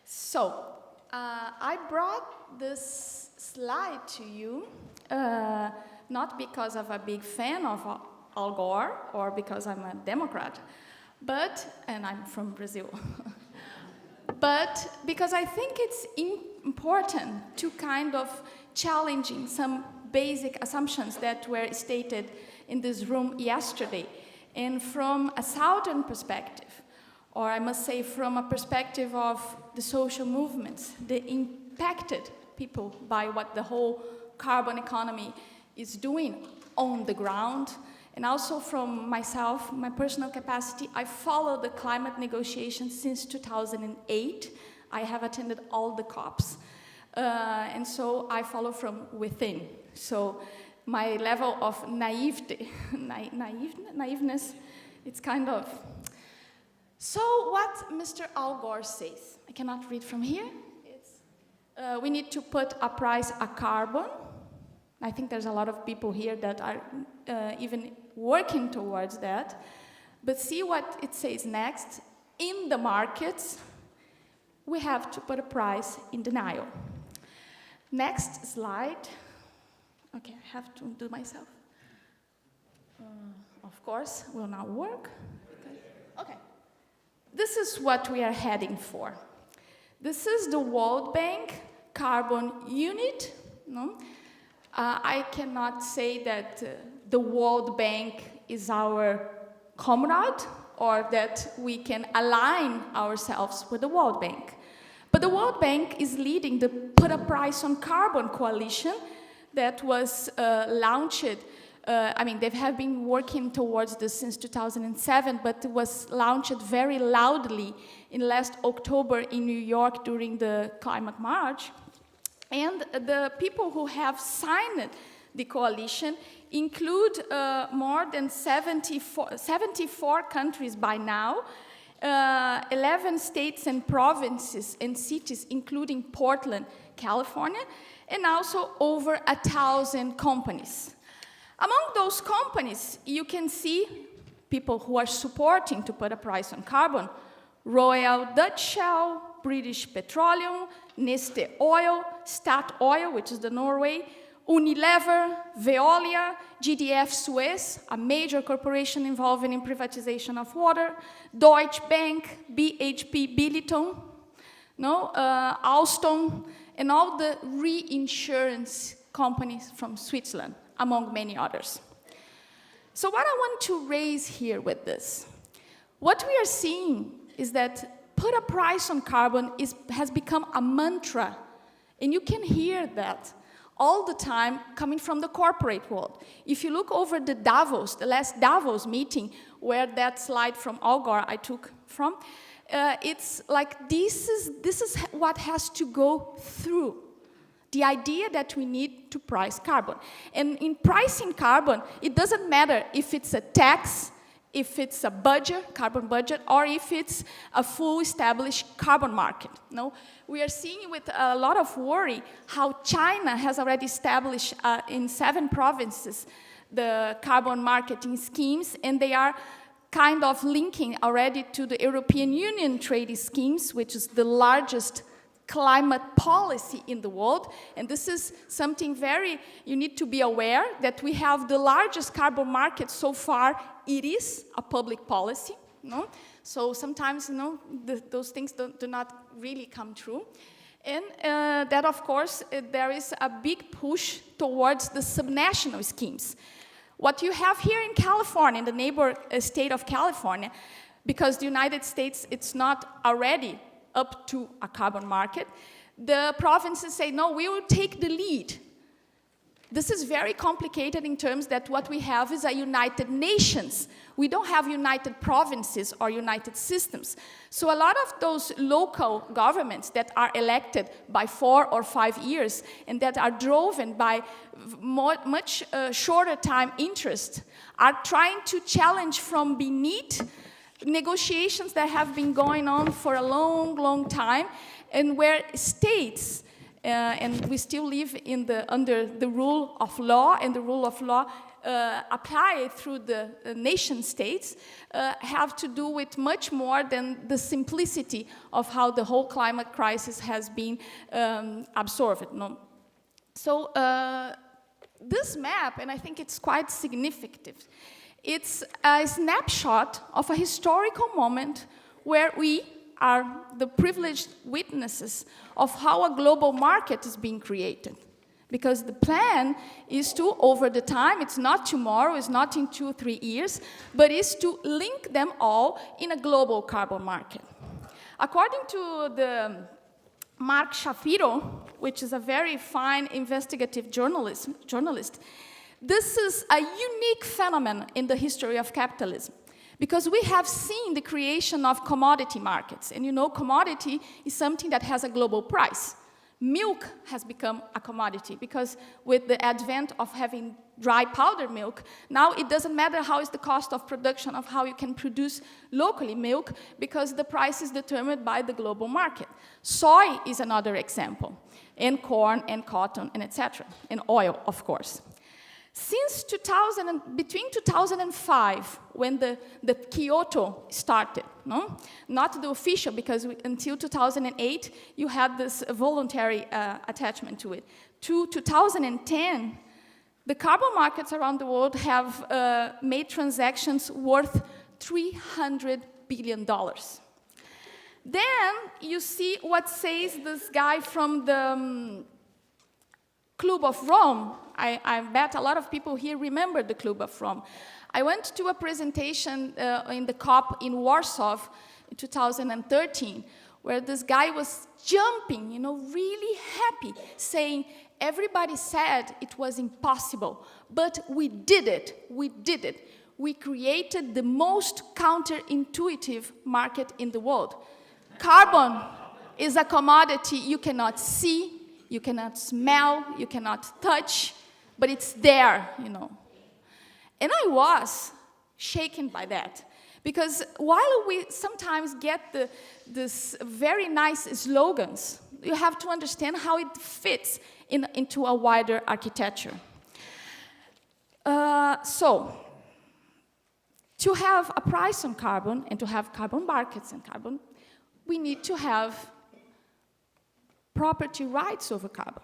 So, I brought this slide to you, not because I'm a big fan of Al Gore or because I'm a Democrat, and I'm from Brazil, but because I think it's important to kind of challenging some basic assumptions that were stated in this room yesterday, and from a Southern perspective, or I must say from a perspective of the social movements, the impacted people by what the whole carbon economy is doing on the ground, and also from myself, my personal capacity. I follow the climate negotiations since 2008. I have attended all the COPs, and so I follow from within. So my level of naiveness, it's kind of... So what Mr. Al Gore says, I cannot read from here. We need to put a price on carbon. I think there's a lot of people here that are even working towards that. But see what it says next. In the markets, we have to put a price in denial. Next slide. Okay, I have to do myself. Of course, will not work. Okay. This is what we are heading for. This is the World Bank carbon unit. No? I cannot say that the World Bank is our comrade or that we can align ourselves with the World Bank. But the World Bank is leading the Put a Price on Carbon coalition that was launched. They have been working towards this since 2007, but it was launched very loudly in last October in New York during the climate march. And the people who have signed the coalition include more than 74 countries by now, 11 states and provinces and cities, including Portland, California, and also over 1,000 companies. Among those companies, you can see people who are supporting to put a price on carbon: Royal Dutch Shell, British Petroleum, Neste Oil, Statoil, which is the Norway, Unilever, Veolia, GDF Suez, a major corporation involved in privatization of water, Deutsche Bank, BHP Billiton, Alstom, and all the reinsurance companies from Switzerland, among many others. So what I want to raise here with this, what we are seeing is that put a price on carbon has become a mantra, and you can hear that all the time coming from the corporate world. If you look over the last Davos meeting, where that slide from Al Gore I took from, it's like this is what has to go through. The idea that we need to price carbon. And in pricing carbon, it doesn't matter if it's a tax, if it's a budget, carbon budget, or if it's a full established carbon market. No? We are seeing with a lot of worry how China has already established in 7 provinces the carbon marketing schemes, and they are kind of linking already to the European Union trade schemes, which is the largest climate policy in the world. And this is something you need to be aware that we have the largest carbon market so far. It is a public policy, no? So sometimes, those things do not really come true. And that, of course, there is a big push towards the subnational schemes. What you have here in California, in the neighbor state of California, because the United States, it's not already up to a carbon market, the provinces say, no, we will take the lead. This is very complicated in terms that what we have is a United Nations. We don't have united provinces or united systems. So a lot of those local governments that are elected by 4 or 5 years and that are driven by much shorter time interest are trying to challenge from beneath negotiations that have been going on for a long, long time, and where states, and we still live under the rule of law, and the rule of law apply through the nation states have to do with much more than the simplicity of how the whole climate crisis has been absorbed. No? So this map, and I think it's quite significant, it's a snapshot of a historical moment where we are the privileged witnesses of how a global market is being created. Because the plan is to, over the time, it's not tomorrow, it's not in 2 or 3 years, but is to link them all in a global carbon market. According to the Mark Shapiro, which is a very fine investigative journalist, this is a unique phenomenon in the history of capitalism. Because we have seen the creation of commodity markets. And you know, commodity is something that has a global price. Milk has become a commodity because with the advent of having dry powder milk, now it doesn't matter how is the cost of production of how you can produce locally milk because the price is determined by the global market. Soy is another example, and corn and cotton and etc., and oil, of course. Since between 2005, when the Kyoto started, no? Not the official, because until 2008, you had this voluntary attachment to it. To 2010, the carbon markets around the world have made transactions worth $300 billion. Then you see what says this guy from the Club of Rome. I bet a lot of people here remember the Club of Rome. I went to a presentation in the COP in Warsaw in 2013, where this guy was jumping, you know, really happy, saying, everybody said it was impossible, but we did it, we did it. We created the most counterintuitive market in the world. Carbon is a commodity you cannot see, you cannot smell, you cannot touch, but it's there, you know. And I was shaken by that. Because while we sometimes get this very nice slogans, you have to understand how it fits into a wider architecture. So, to have a price on carbon and to have carbon markets and carbon, we need to have property rights over carbon.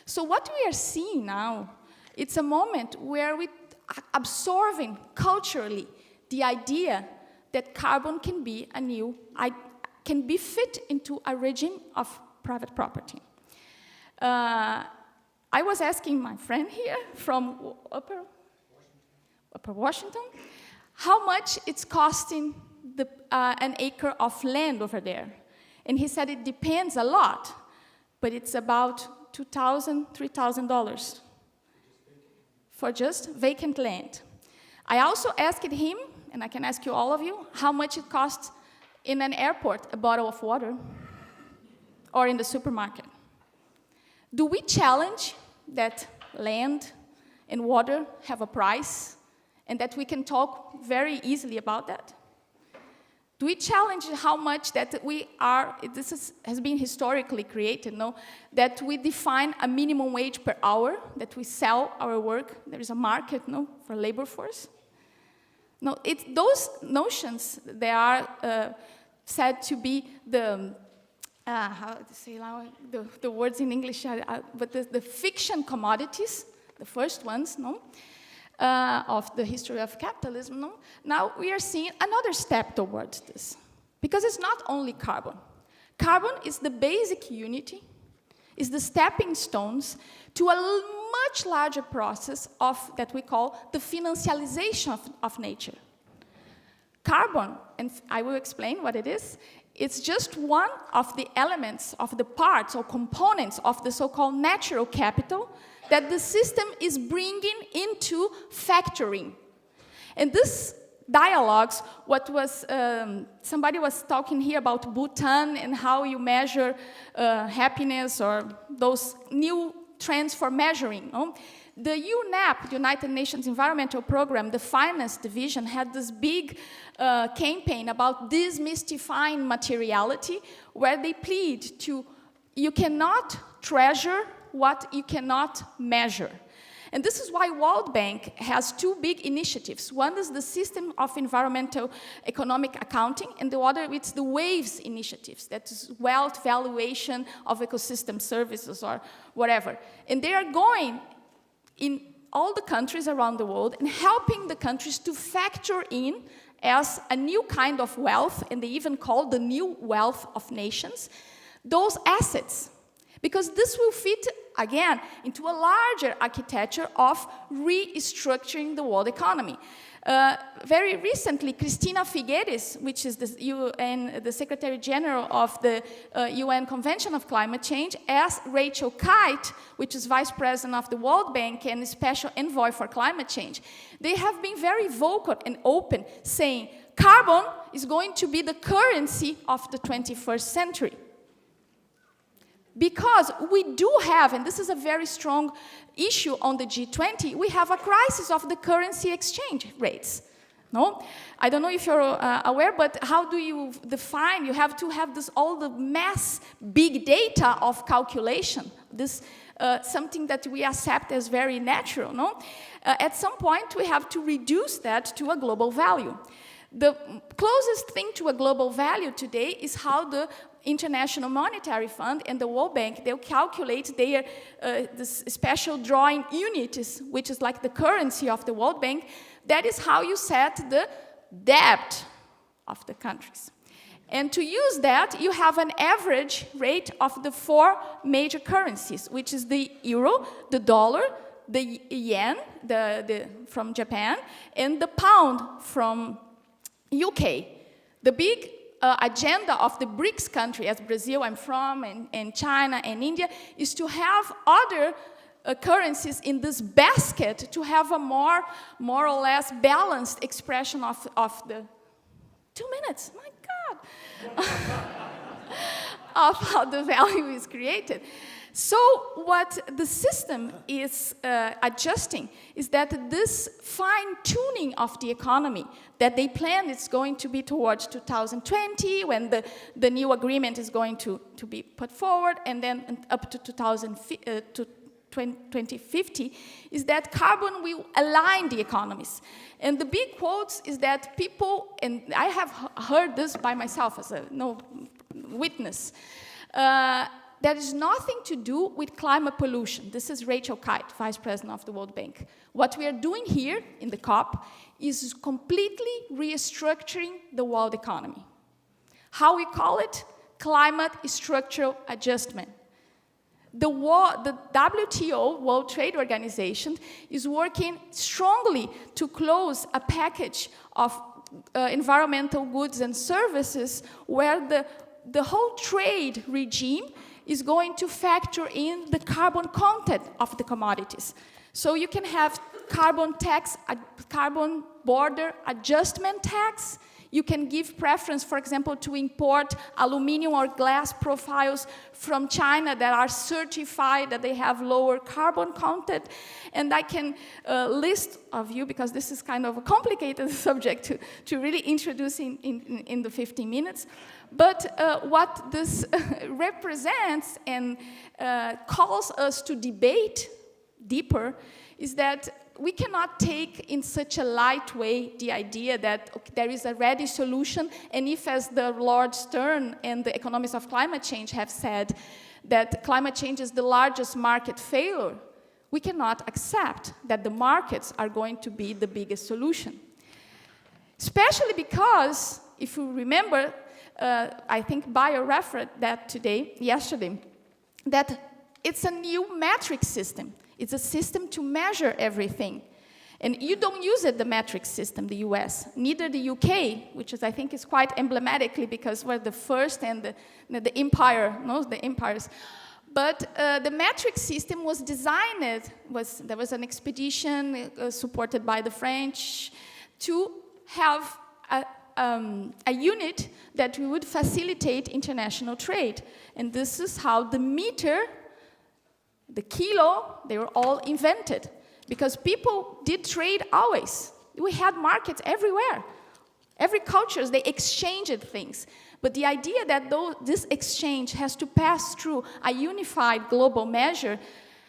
So what we are seeing now, it's a moment where we are absorbing culturally the idea that carbon can be can be fit into a regime of private property. I was asking my friend here from Upper Washington, how much it's costing an acre of land over there. And he said it depends a lot, but it's about $2,000, $3,000 for just vacant land. I also asked him, and I can ask you all of you, how much it costs in an airport, a bottle of water, or in the supermarket. Do we challenge that land and water have a price, and that we can talk very easily about that? Do we challenge how much that we are, has been historically created, no? That we define a minimum wage per hour, that we sell our work, there is a market, no, for labor force? No, those notions, they are said to be the, how to say now, the words in English, but the fiction commodities, the first ones, no? Of the history of capitalism, no? Now we are seeing another step towards this. Because it's not only carbon. Carbon is the basic unity, is the stepping stones to a much larger process that we call the financialization of nature. Carbon, and I will explain what it is, it's just one of the elements, of the parts or components of the so-called natural capital that the system is bringing into factoring. And this dialogues, somebody was talking here about Bhutan and how you measure happiness or those new trends for measuring. No? The UNEP, the United Nations Environmental Program, the finance division, had this big campaign about demystifying materiality, where they plead to, you cannot treasure what you cannot measure. And this is why World Bank has two big initiatives. One is the System of Environmental Economic Accounting, and the other is the WAVES initiatives, that is wealth valuation of ecosystem services or whatever. And they are going in all the countries around the world and helping the countries to factor in as a new kind of wealth, and they even call the new wealth of nations, those assets. Because this will fit, again, into a larger architecture of restructuring the world economy. Very recently, Cristina Figueres, which is the Secretary General of the UN Convention of Climate Change, asked Rachel Kite, which is Vice President of the World Bank and Special Envoy for Climate Change. They have been very vocal and open, saying carbon is going to be the currency of the 21st century. Because we do have, and this is a very strong issue on the G20, we have a crisis of the currency exchange rates. No? I don't know if you're aware, but how do you define? You have to have all the mass big data of calculation. This something that we accept as very natural. No? At some point, we have to reduce that to a global value. The closest thing to a global value today is how the International Monetary Fund and the World Bank, they'll calculate their this special drawing units, which is like the currency of the World Bank. That is how you set the debt of the countries. And to use that, you have an average rate of the four major currencies, which is the euro, the dollar, the yen from Japan, and the pound from UK. The big agenda of the BRICS country, as Brazil I'm from, and China and India, is to have other currencies in this basket to have a more or less balanced expression of the 2 minutes, my God, of how the value is created. So what the system is adjusting is that this fine-tuning of the economy that they plan is going to be towards 2020, when the new agreement is going to be put forward, and then up to 2050, is that carbon will align the economies. And the big quotes is that people, and I have heard this by myself as a witness, that is nothing to do with climate pollution. This is Rachel Kite, Vice President of the World Bank. What we are doing here in the COP is completely restructuring the world economy. How we call it? Climate structural adjustment. The WTO, World Trade Organization, is working strongly to close a package of environmental goods and services where the whole trade regime is going to factor in the carbon content of the commodities. So you can have carbon tax, carbon border adjustment tax. You can give preference, for example, to import aluminum or glass profiles from China that are certified that they have lower carbon content. And I can list of you, because this is kind of a complicated subject to really introduce in the 15 minutes. But what this represents and calls us to debate deeper is that we cannot take in such a light way the idea that there is a ready solution, and if, as the Lord Stern and the economists of climate change have said, that climate change is the largest market failure, we cannot accept that the markets are going to be the biggest solution. Especially because, if you remember, I think Bio referenced that yesterday, that it's a new metric system. It's a system to measure everything. And you don't use it, the metric system, the US, neither the UK, which is, I think, is quite emblematically because we're the first and the empire, the empires. But the metric system was designed, there was an expedition supported by the French to have a unit that would facilitate international trade. And this is how the meter, the kilo, they were all invented. Because people did trade always. We had markets everywhere. Every culture, they exchanged things. But the idea that this exchange has to pass through a unified global measure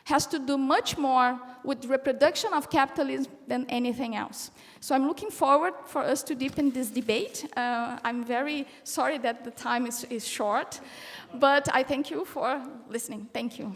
has to do much more with reproduction of capitalism than anything else. So I'm looking forward for us to deepen this debate. I'm very sorry that the time is short, but I thank you for listening. Thank you.